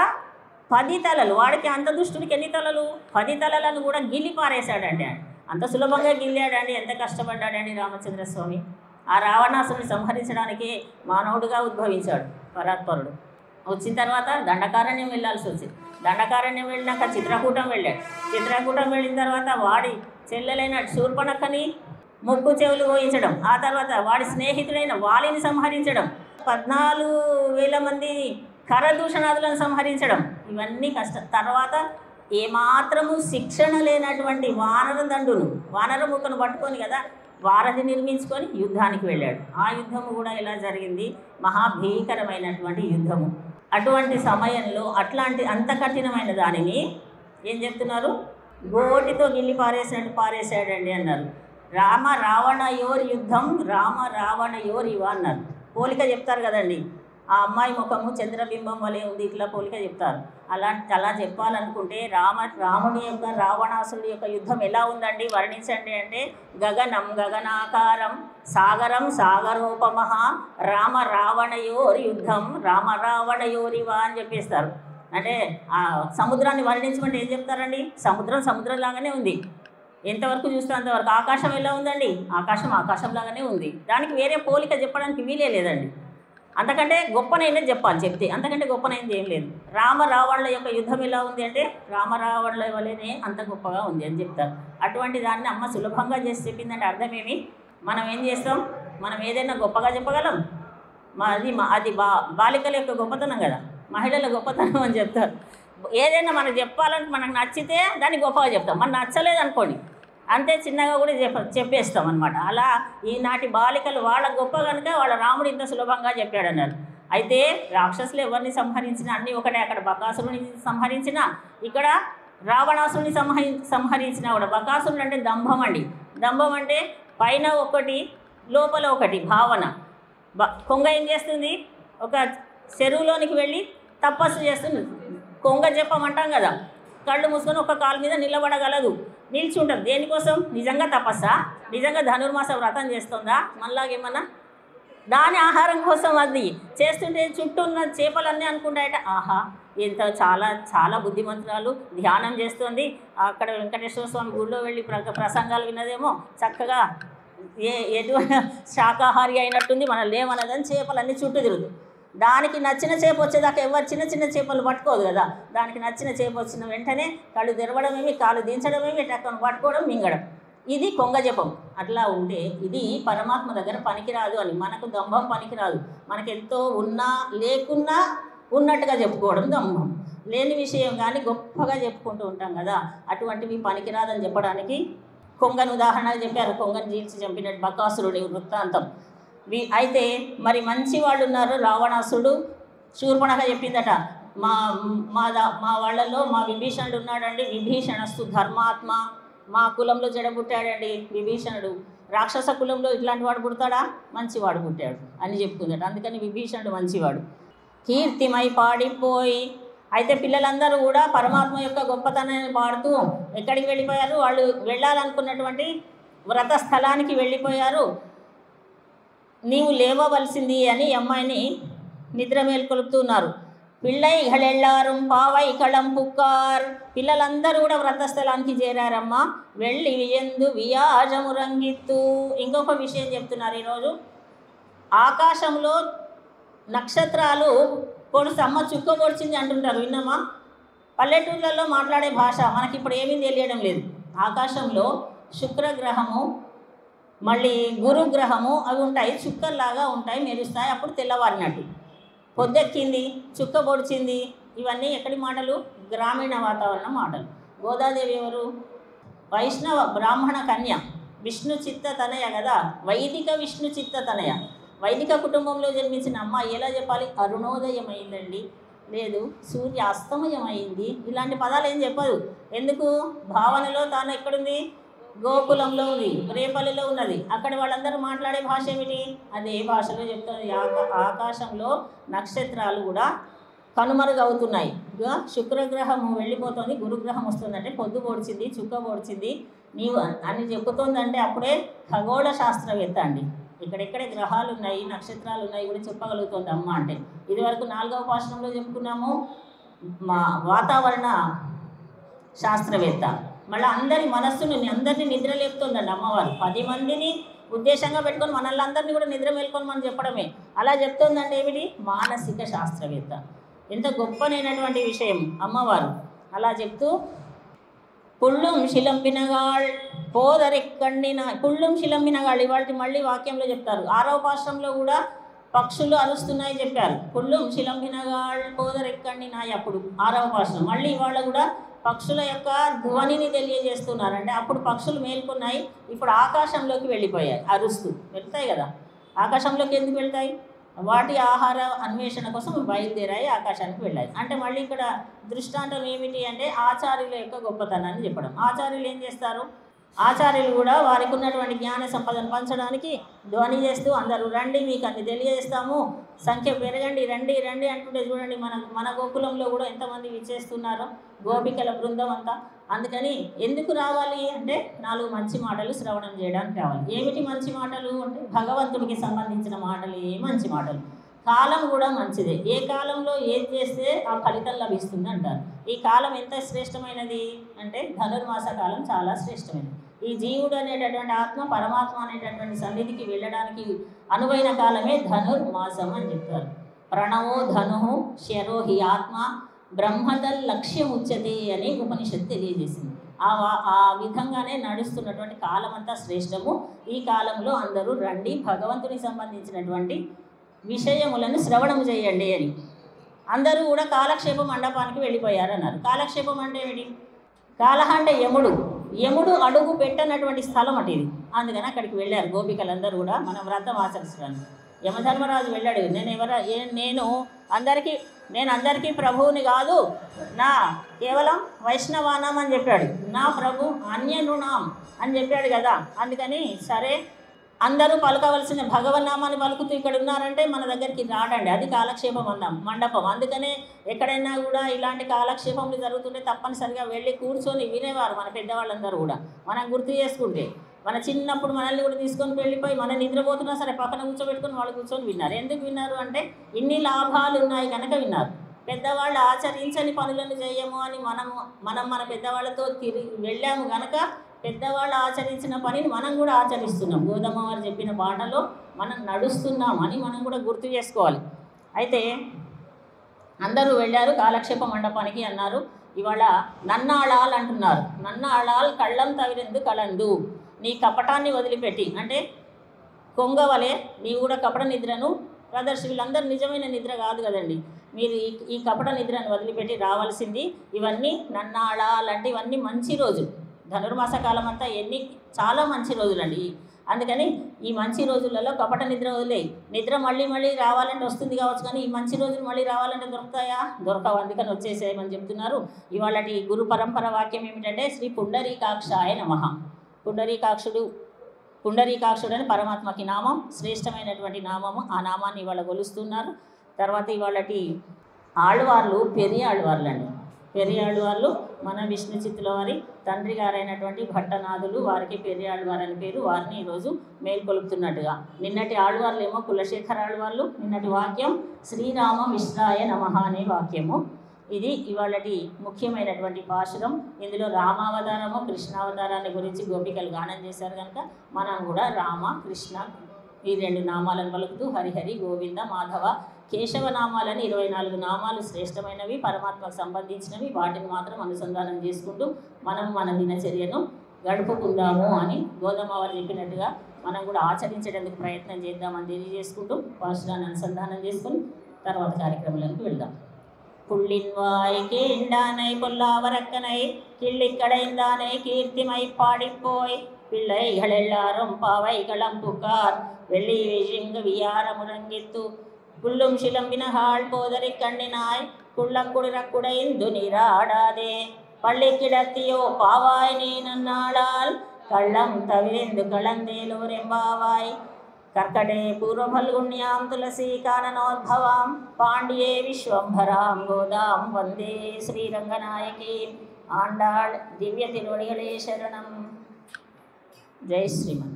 10 తలలు, వాడికి అంత దుష్టుడికి ఎన్ని తలలు? 10 తలలను కూడా గిల్లి పారేశాడండి. అంత సులభంగా గిల్లాడండి, ఎంత కష్టపడ్డాడండి రామచంద్రస్వామి. ఆ రావణాసురుని సంహరించడానికి మానవుడిగా ఉద్భవించాడు పరాత్పరుడు. వచ్చిన తర్వాత దండకారణ్యం వెళ్ళాల్సి వచ్చింది. దండకారణ్యం వెళ్ళినాక చిత్రకూటం వెళ్ళాడు. చిత్రకూటం వెళ్ళిన తర్వాత వాడి చెల్లెలైన శూర్పణఖని ముక్కు చెవులు పోయించడం, ఆ తర్వాత వాడి స్నేహితుడైన వాలిని సంహరించడం, 14,000 మంది కరదూషణాదులను సంహరించడం, ఇవన్నీ కష్టం. తర్వాత ఏమాత్రము శిక్షణ లేనటువంటి వానరముఖను పట్టుకొని కదా వారధి నిర్మించుకొని యుద్ధానికి వెళ్ళాడు. ఆ యుద్ధము కూడా ఎలా జరిగింది, మహాభీకరమైనటువంటి యుద్ధము. అటువంటి సమయంలో అంత కఠినమైన దానిని ఏం చెప్తున్నారు, గోటితో గిల్లి పారేశాడండి అన్నారు. రామ రావణయోర్ యుద్ధం, రామ రావణయోర్ ఇవ అన్నారు. పోలిక చెప్తారు కదండి, ఆ అమ్మాయి ముఖము చంద్రబింబం వలె ఉంది, ఇట్లా పోలిక చెప్తారు. అలా చెప్పాలనుకుంటే రాముడి యొక్క రావణాసురుడి యొక్క యుద్ధం ఎలా ఉందండి వర్ణించండి అంటే, గగనం గగనాకారం సాగరం సాగరోపమః రామ రావణయోర్ యుద్ధం రామ రావణయోరివ అని చెప్పేస్తారు. అంటే ఆ సముద్రాన్ని వర్ణించమంటే ఏం చెప్తారండి, సముద్రంలాగానే ఉంది. ఎంతవరకు చూస్తే అంతవరకు. ఆకాశం ఎలా ఉందండి, ఆకాశంలాగానే ఉంది. దానికి వేరే పోలిక చెప్పడానికి వీలే లేదండి. అంతకంటే గొప్పనైనా చెప్పాలి, చెప్తే అంతకంటే గొప్పనైంది ఏం లేదు. రావణుల యొక్క యుద్ధం ఎలా ఉంది అంటే రావణుల వల్లనే అంత గొప్పగా ఉంది అని చెప్తారు. అటువంటి దాన్ని అమ్మ సులభంగా చేసి చెప్పిందంటే అర్థమేమి? మనం ఏం చేస్తాం, మనం ఏదైనా గొప్పగా చెప్పగలం. అది బాలికల యొక్క గొప్పతనం కదా, మహిళల గొప్పతనం అని చెప్తారు. ఏదైనా మనకు చెప్పాలంటే మనకు నచ్చితే దాన్ని గొప్పగా చెప్తాం, మనకు నచ్చలేదు అనుకోండి అంతే చిన్నగా కూడా చెప్పేస్తాం అనమాట. అలా ఈనాటి బాలికలు వాళ్ళ గొప్ప కనుక వాళ్ళ రాముడు ఇంత సులభంగా చెప్పాడన్నారు. అయితే రాక్షసులు ఎవరిని సంహరించినా అన్నీ ఒకటే. అక్కడ బకాసురుని సంహరించినా, ఇక్కడ రావణాసురుని సంహరించినా కూడా. బకాసురుడు అంటే దంభం అండి. దంభం అంటే పైన ఒకటి లోపల ఒకటి భావన. కొంగ ఏం చేస్తుంది, ఒక చెరువులోనికి వెళ్ళి తపస్సు చేస్తుంది. కొంగ చెప్పమంటాం కదా, కళ్ళు మూసుకొని ఒక కాలు మీద నిలబడగలదు, నిల్చుంటుంది. దేనికోసం? నిజంగా తపస్సా? నిజంగా ధనుర్మాస వ్రతం చేస్తుందా? మనలాగేమన్నా దాని ఆహారం కోసం అది చేస్తుంటే చుట్టూ ఉన్న చేపలన్నీ అనుకుంటాయట, ఆహా ఎంత చాలా చాలా బుద్ధిమంతురాలు, ధ్యానం చేస్తుంది. అక్కడ వెంకటేశ్వర స్వామి గుడిలో వెళ్ళి ప్రసంగాలు విన్నదేమో, చక్కగా ఎటువంటి శాకాహారి అయినట్టుంది, మనం లేమన్నదని చేపలన్నీ చుట్టూ తిరుగుతుంది. దానికి నచ్చిన చేప వచ్చేదాకా ఎవరు చిన్న చిన్న చేపలు పట్టుకోదు కదా. దానికి నచ్చిన చేప వచ్చిన వెంటనే కళ్ళు తెరవడమేమి, కాలు దించడమేమి, టక్కను పట్టుకోవడం, మింగడం. ఇది కొంగ జపం. అట్లా ఉంటే ఇది పరమాత్మ దగ్గర పనికిరాదు అని. మనకు దంభం పనికిరాదు. మనకెంతో ఉన్నా లేకున్నా ఉన్నట్టుగా చెప్పుకోవడం దంభం. లేని విషయం కానీ గొప్పగా చెప్పుకుంటూ ఉంటాం కదా, అటువంటివి పనికిరాదని చెప్పడానికి కొంగను ఉదాహరణగా చెప్పారు. కొంగను జీల్చి చంపినట్టు బకాసురుడి వృత్తాంతం. అయితే మరి మంచి వాళ్ళు ఉన్నారు. రావణాసుడు శూర్పణఖ చెప్పిందట, మా వాళ్ళలో మా విభీషణుడు ఉన్నాడండి, విభీషణస్తు ధర్మాత్మ, మా కులంలో చెడబుట్టాడండి విభీషణుడు. రాక్షస కులంలో ఇట్లాంటి వాడు పుడతాడా? మంచివాడు పుట్టాడు అని చెప్పుకుందట. అందుకని విభీషణుడు మంచివాడు. కీర్తిమై పాడిపోయి, అయితే పిల్లలందరూ కూడా పరమాత్మ యొక్క గొప్పతనాన్ని పాడుతూ ఎక్కడికి వెళ్ళిపోయారు? వాళ్ళు వెళ్ళాలనుకున్నటువంటి వ్రత స్థలానికి వెళ్ళిపోయారు. నీవు లేవవలసింది అని అమ్మాయిని నిద్ర మేల్కొలుపుతున్నారు. పిళ్ళై ఇహళెళ్ళారు పావై కళం పుక్కార్, పిల్లలందరూ కూడా వ్రతస్థలానికి చేరారమ్మా. వెళ్ళి వియందు వియాజము రంగిత్తు. ఇంకొక విషయం చెప్తున్నారు ఈరోజు. ఆకాశంలో నక్షత్రాలు పొడుసమ్మ చుక్క పొడిచింది అంటుంటారు, విన్నామా? పల్లెటూళ్ళల్లో మాట్లాడే భాష మనకి ఇప్పుడు ఏమీ తెలియడం లేదు. ఆకాశంలో శుక్రగ్రహము మళ్ళీ గురుగ్రహము అవి ఉంటాయి, చుక్కల్లాగా ఉంటాయి, మెరుస్తాయి. అప్పుడు తెల్లవారినట్టు పొద్దెక్కింది, చుక్క పొడిచింది. ఇవన్నీ ఎక్కడి మాటలు? గ్రామీణ వాతావరణ మాటలు. గోదాదేవి ఎవరు? వైష్ణవ బ్రాహ్మణ కన్య, విష్ణు చిత్త తనయ కదా, వైదిక విష్ణు చిత్త తనయ. వైదిక కుటుంబంలో జన్మించిన అమ్మాయి ఎలా చెప్పాలి? అరుణోదయం అయిందండి, లేదు సూర్య అస్తమయం అయింది, ఇలాంటి పదాలు ఏం చెప్పదు. ఎందుకు? భావనలో తాను ఎక్కడుంది? గోకులంలో ఉంది, రేపల్లిలో ఉన్నది. అక్కడ వాళ్ళందరూ మాట్లాడే భాష ఏమిటి? అదే భాషలో చెప్తుంది. ఆకాశంలో నక్షత్రాలు కూడా కనుమరుగవుతున్నాయి. శుక్రగ్రహం వెళ్ళిపోతుంది, గురుగ్రహం వస్తుందంటే పొద్దు పొడిచింది, చుక్క పొడిచింది నీవు అని చెప్పుతోందంటే అప్పుడే ఖగోళ శాస్త్రవేత్త అండి. ఇక్కడెక్కడే గ్రహాలు ఉన్నాయి, నక్షత్రాలు ఉన్నాయి కూడా చెప్పగలుగుతుంది అమ్మ అంటే. ఇదివరకు 4వ పాఠంలో చెప్పుకున్నాము మా వాతావరణ శాస్త్రవేత్త. మళ్ళీ అందరి మనస్సును అందరినీ నిద్ర లేపుతుందండి అమ్మవారు. 10 మందిని ఉద్దేశంగా పెట్టుకొని మనల్ని అందరినీ కూడా నిద్ర మేల్కొని మనం చెప్పడమే. అలా చెప్తుందంటే ఏమిటి? మానసిక శాస్త్రవేత్త. ఎంత గొప్పనైనటువంటి విషయం అమ్మవారు. అలా చెప్తూ పుళ్ళుం శిలంబినగాళ్ పోదరెక్కడిన, పుళ్ళుం శిలంబినగాళ్ ఇవాళ మళ్ళీ వాక్యంలో చెప్తారు. 6వ పాఠంలో కూడా పక్షులు అరుస్తున్నాయి చెప్పారు. పుళ్ళుం శిలంబినగాళ్ పోదరెక్కడినాయి అప్పుడు 6వ పాఠం. మళ్ళీ ఇవాళ కూడా పక్షుల యొక్క ధ్వనిని తెలియజేస్తున్నారు. అంటే అప్పుడు పక్షులు మేల్కొన్నాయి, ఇప్పుడు ఆకాశంలోకి వెళ్ళిపోయాయి, అరుస్తూ వెళ్తాయి కదా. ఆకాశంలోకి ఎందుకు వెళ్తాయి? వాటి ఆహార అన్వేషణ కోసం బయలుదేరాయి, ఆకాశానికి వెళ్ళాయి. అంటే మళ్ళీ ఇక్కడ దృష్టాంతం ఏమిటి అంటే ఆచార్యుల యొక్క గొప్పతనాన్ని చెప్పడం. ఆచార్యులు ఏం చేస్తారు? ఆచార్యులు కూడా వారికి ఉన్నటువంటి జ్ఞాన సంపదను పంచడానికి ధ్వని చేస్తూ అందరూ రండి, మీకు అన్ని తెలియజేస్తాము, సంఖ్య పెరగండి, రండి రండి అంటుంటే చూడండి మన గోకులంలో కూడా ఎంతమంది విచ్చేస్తున్నారో, గోపికల బృందం అంతా. అందుకని ఎందుకు రావాలి అంటే 4 మంచి మాటలు శ్రవణం చేయడానికి రావాలి. ఏమిటి మంచి మాటలు అంటే భగవంతుడికి సంబంధించిన మాటలే మంచి మాటలు. కాలం కూడా మంచిదే. ఏ కాలంలో ఏది చేస్తే ఆ ఫలితం లభిస్తుంది అంటారు. ఈ కాలం ఎంత శ్రేష్టమైనది అంటే ధనుర్మాస కాలం చాలా శ్రేష్టమైనది. ఈ జీవుడు అనేటటువంటి ఆత్మ పరమాత్మ అనేటటువంటి సన్నిధికి వెళ్ళడానికి అనువైన కాలమే ధనుర్మాసం అని చెప్తారు. ప్రణవో ధను శరో హి ఆత్మ బ్రహ్మదల్ లక్ష్యం ఉచ్యతే అని ఉపనిషత్తు తెలియజేసింది. ఆ విధంగానే నడుస్తున్నటువంటి కాలం అంతా శ్రేష్టము. ఈ కాలంలో అందరూ రండి, భగవంతునికి సంబంధించినటువంటి విషయములను శ్రవణం చేయండి అని. అందరూ కూడా కాలక్షేప మండపానికి వెళ్ళిపోయారన్నారు. కాలక్షేపం అంటే ఏమిటి? కాలహ అంటే యముడు అడుగు పెట్టనటువంటి స్థలం అటు ఇది. అందుకని అక్కడికి వెళ్ళారు గోపికలందరూ కూడా మనం వ్రతం ఆచరించడానికి. యమధర్మరాజు వెళ్ళాడు. నేను అందరికీ ప్రభువుని కాదు, నా కేవలం వైష్ణవానాం అని చెప్పాడు. నా ప్రభు అన్యనృణాం అని చెప్పాడు కదా. అందుకని సరే అందరూ పలకవలసిన భగవన్నామాన్ని పలుకుతూ ఇక్కడ ఉన్నారంటే మన దగ్గరికి రాడండి. అది కాలక్షేపం మండపం. అందుకనే ఎక్కడైనా కూడా ఇలాంటి కాలక్షేపంలు జరుగుతుంటే తప్పనిసరిగా వెళ్ళి కూర్చొని వినేవారు మన పెద్దవాళ్ళందరూ కూడా. మనం గుర్తు చేసుకుంటే మన చిన్నప్పుడు మనల్ని కూడా తీసుకొని వెళ్ళిపోయి మనం నిద్రపోతున్నా సరే పక్కన కూర్చోబెట్టుకొని వాళ్ళు కూర్చొని విన్నారు. ఎందుకు విన్నారు అంటే ఇన్ని లాభాలు ఉన్నాయి కనుక విన్నారు. పెద్దవాళ్ళు ఆచరించని పనులను చేయము అని మనం మన పెద్దవాళ్ళతో వెళ్ళాము కనుక పెద్దవాళ్ళు ఆచరించిన పనిని మనం కూడా ఆచరిస్తున్నాం. గోదమ్మ వారు చెప్పిన బాటలో మనం నడుస్తున్నాం అని మనం కూడా గుర్తు చేసుకోవాలి. అయితే అందరూ వెళ్ళారు కాలక్షేప మండపానికి అన్నారు. ఇవాళ నన్నాళాల్ అంటున్నారు. నన్నాళాల్ కళ్ళం తవిరెందు కలందు, నీ కపటాన్ని వదిలిపెట్టి అంటే కొంగవలే నీవు కూడా కపట నిద్రను ప్రదర్శి. వీళ్ళందరూ నిజమైన నిద్ర కాదు కదండి. మీరు ఈ కపట నిద్రను వదిలిపెట్టి రావాల్సింది. ఇవన్నీ నన్నాళాల్ అంటే ఇవన్నీ మంచి రోజులు. ధనుర్మాస కాలం అంతా చాలా మంచి రోజులండి. అందుకని ఈ మంచి రోజులలో కపట నిద్ర వదిలేయి. నిద్ర మళ్ళీ రావాలంటే వస్తుంది కావచ్చు, కానీ ఈ మంచి రోజులు మళ్ళీ రావాలంటే దొరుకుతాయా? దొరకవు. అందుకని వచ్చేసేయమని చెప్తున్నారు. ఇవాళ గురు పరంపర వాక్యం ఏమిటంటే శ్రీ పుండరీకాక్షాయ నమః. పుండరీకాక్షుడు అని పరమాత్మకి నామం, శ్రేష్టమైనటువంటి నామము. ఆ నామాన్ని ఇవాళ కొలుస్తున్నారు. తర్వాత ఇవాళటి ఆళ్వార్లు పెరియాళ్వార్లు అండి. పెరియాళ్వార్లు మన విష్ణు చిత్తుల వారి తండ్రి గారైనటువంటి భట్టనాథులు, వారికి పెరియాళ్వారు అని పేరు. వారిని ఈరోజు మేల్కొలుపుతున్నట్టుగా. నిన్నటి ఆళ్వార్లు ఏమో కులశేఖర ఆళ్వార్లు. నిన్నటి వాక్యం శ్రీరామ మిశ్రాయ నమః అనే వాక్యము. ఇది ఇవాళటి ముఖ్యమైనటువంటి పాశురం. ఇందులో రామావతారము కృష్ణావతారాన్ని గురించి గోపికలు గానం చేశారు కనుక మనం కూడా రామ కృష్ణ ఈ 2 నామాలను పలుకుతూ హరిహరి గోవింద మాధవ కేశవ నామాలని 24 నామాలు శ్రేష్టమైనవి, పరమాత్మకు సంబంధించినవి. వాటిని మాత్రం అనుసంధానం చేసుకుంటూ మనం మన దినచర్యను గడుపుకుందాము అని గోదమ్మ వారు చెప్పినట్టుగా మనం కూడా ఆచరించడానికి ప్రయత్నం చేద్దామని తెలియజేసుకుంటూ పాశురాన్ని అనుసంధానం చేసుకుని తర్వాత కార్యక్రమాలకు వెళ్దాం. புள்ளின்வாய் கீண்டானை பொல்லாவரக்கனை கிள்ளிக்கடைந்தானை கீர்த்திமை பாடிப்போய் பிள்ளைகள் எல்லாரும் பாவைகளம் புகார் வெள்ளி விழுங்கு வியார முரங்கித்து புல்லும் சிலம்பினகாள் போதறி கண்ணினாய் குள்ளக்குடிரக்குடைந்து நீராடாதே பள்ளி கிடத்தியோ பாவாய் நீ நன்னாளால் கள்ளம் தவிர்ந்து கலந்தேலோரெம்பாவாய் कर्कटे पूर्वफल्गुण्यां तुलसी काननोद्भवां पाण्ड्ये विश्वंभरां गोदां वंदे श्रीरंगनायकी आंडाळ दिव्य तिरुवडिगळे शरणं. जय श्रीमन्.